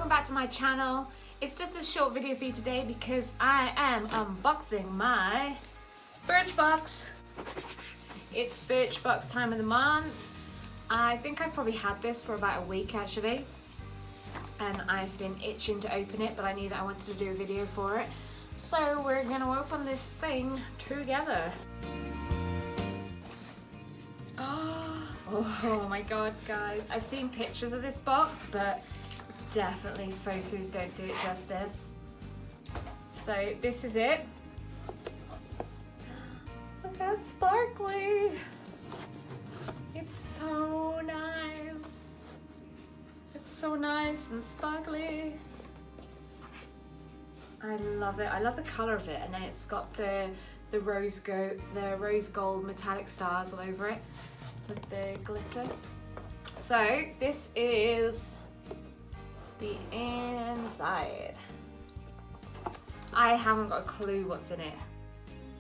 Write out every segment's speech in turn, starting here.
welcome back to my channel. It's just a short video for you today because I am unboxing my Birchbox. It's Birchbox time of the month. I think I've probably had this for about a week actually, and I've been itching to open it, but I knew that I wanted to do a video for it. So we're gonna open this thing together. Oh my god, guys. I've seen pictures of this box, but definitely photos don't do it justice. So this is it. Look how sparkly. It's so nice. It's so nice and sparkly. I love it. I love the colour of it, and then it's got the rose gold metallic stars all over it with the glitter. So this is the inside. I haven't got a clue what's in it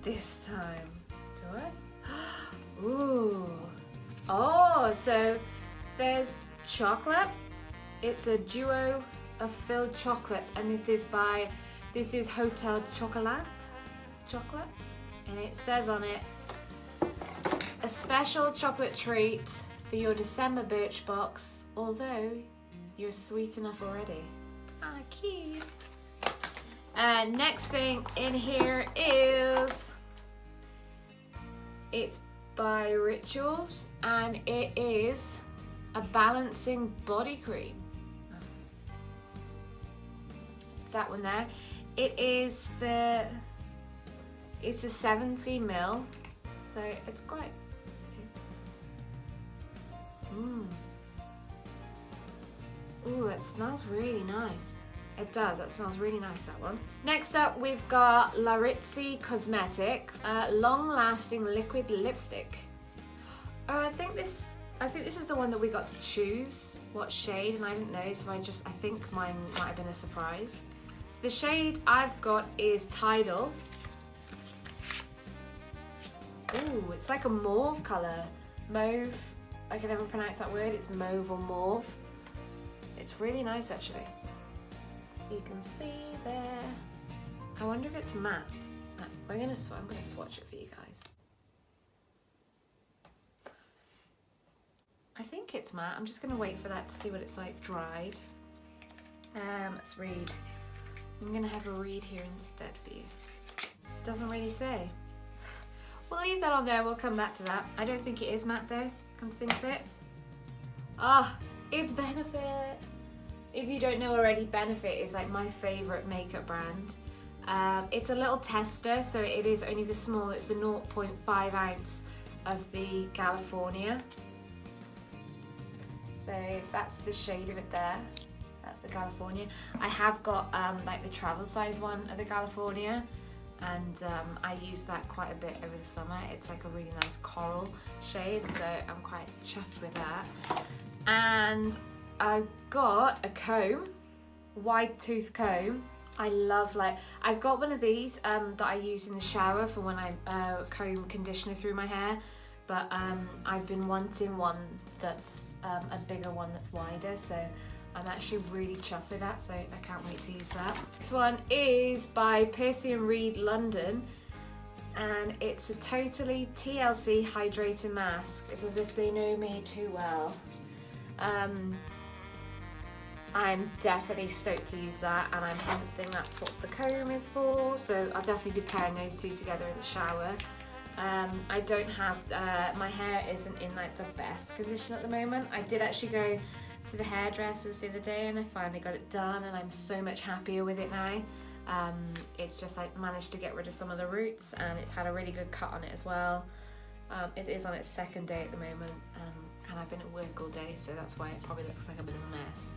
this time. Do I? Ooh. Oh, so there's chocolate. It's a duo of filled chocolates, and this is Hotel Chocolat, and it says on it, a special chocolate treat for your December Birchbox, although you're sweet enough already. Ah, cute. And next thing in here is, it's by Rituals, and it is a balancing body cream. It's that one there. It's a 70 ml, so it's quite. Ooh, it smells really nice. It does, that smells really nice, that one. Next up, we've got Larizzi Cosmetics, long-lasting liquid lipstick. Oh, I think this is the one that we got to choose what shade, and I didn't know, so I think mine might have been a surprise. So the shade I've got is Tidal. Ooh, it's like a mauve colour. Mauve. I can never pronounce that word. It's mauve or mauve. It's really nice actually. You can see there. I wonder if it's matte. I'm gonna swatch it for you guys. I think it's matte. I'm just gonna wait for that to see what it's like dried. Let's read. I'm gonna have a read here instead for you. It doesn't really say. We'll leave that on there. We'll come back to that. I don't think it is matte though. Come to think of it. Ah, it's Benefit. If you don't know already, Benefit is like my favourite makeup brand. It's a little tester, so it is only the small. It's the 0.5 ounce of the California. So that's the shade of it there. That's the California. I have got like the travel size one of the California, and I use that quite a bit over the summer. It's like a really nice coral shade, so I'm quite chuffed with that. And I've got a comb, wide tooth comb. I love, I've got one of these that I use in the shower for when I comb conditioner through my hair, but I've been wanting one that's a bigger one that's wider, so I'm actually really chuffed with that, so I can't wait to use that. This one is by Percy & Reed London, and it's a totally TLC hydrating mask. It's as if they know me too well. I'm definitely stoked to use that, and I'm hensing that's what the comb is for, so I'll definitely be pairing those two together in the shower. I don't have, my hair isn't in like the best condition at the moment. I did actually go to the hairdressers the other day and I finally got it done, and I'm so much happier with it now. It's just I managed to get rid of some of the roots, and it's had a really good cut on it as well. It is on its second day at the moment, and I've been at work all day, so that's why it probably looks like a bit of a mess.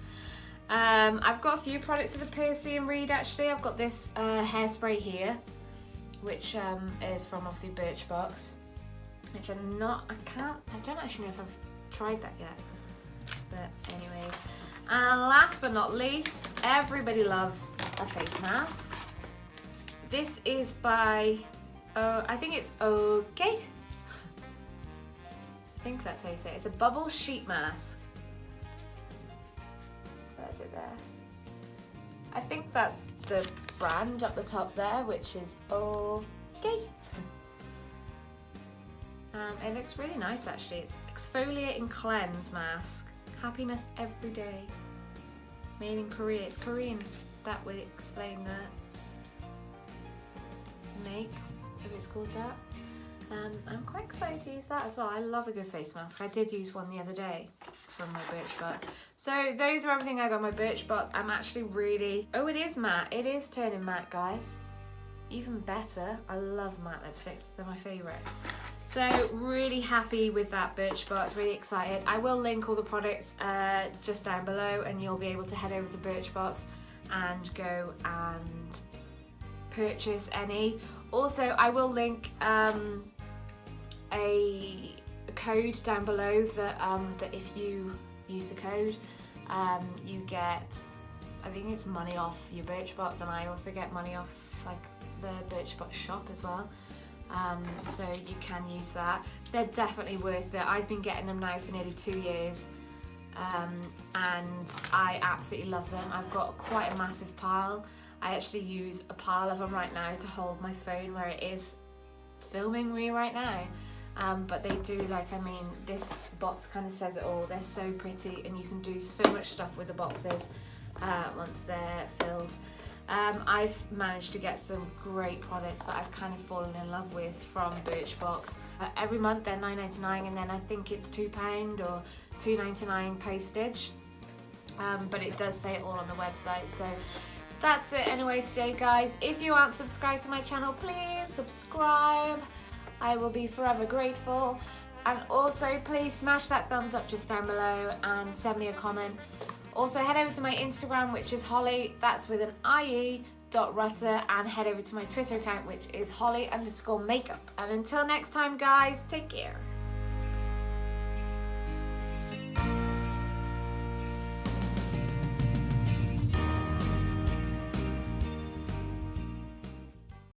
I've got a few products of the Percy & Reed actually. I've got this hairspray here, which is from obviously Birchbox, which I don't actually know if I've tried that yet. But anyways, and last but not least, everybody loves a face mask. This is by, I think it's Okay. I think that's how you say it. It's a bubble sheet mask. There's it there. I think that's the brand up the top there, which is okay. It looks really nice actually. It's exfoliate and cleanse mask. Happiness every day. Made in Korea. It's Korean. That would explain that. Make, if it's called that. I'm quite excited to use that as well. I love a good face mask. I did use one the other day from my Birchbox. So those are everything I got in my Birchbox. I'm actually really... Oh, it is matte. It is turning matte, guys. Even better. I love matte lipsticks. They're my favourite. So really happy with that Birchbox. Really excited. I will link all the products just down below, and you'll be able to head over to Birchbox and go and purchase any. Also, I will link a code down below that that if you use the code, you get, I think it's money off your Birchbox, and I also get money off like the Birchbox shop as well. So you can use that. They're definitely worth it. I've been getting them now for nearly 2 years, and I absolutely love them. I've got quite a massive pile. I actually use a pile of them right now to hold my phone where it is filming me right now. But they do, like, I mean, this box kind of says it all. They're so pretty, and you can do so much stuff with the boxes once they're filled. I've managed to get some great products that I've kind of fallen in love with from Birchbox. Every month they're £9.99, and then I think it's £2 or £2.99 postage. But it does say it all on the website. So that's it anyway today, guys. If you aren't subscribed to my channel, please subscribe. I will be forever grateful. And also please smash that thumbs up just down below and send me a comment. Also head over to my Instagram, which is Holly, that's with an IE.Rutter, and head over to my Twitter account, which is Holly_makeup. And until next time, guys, take care.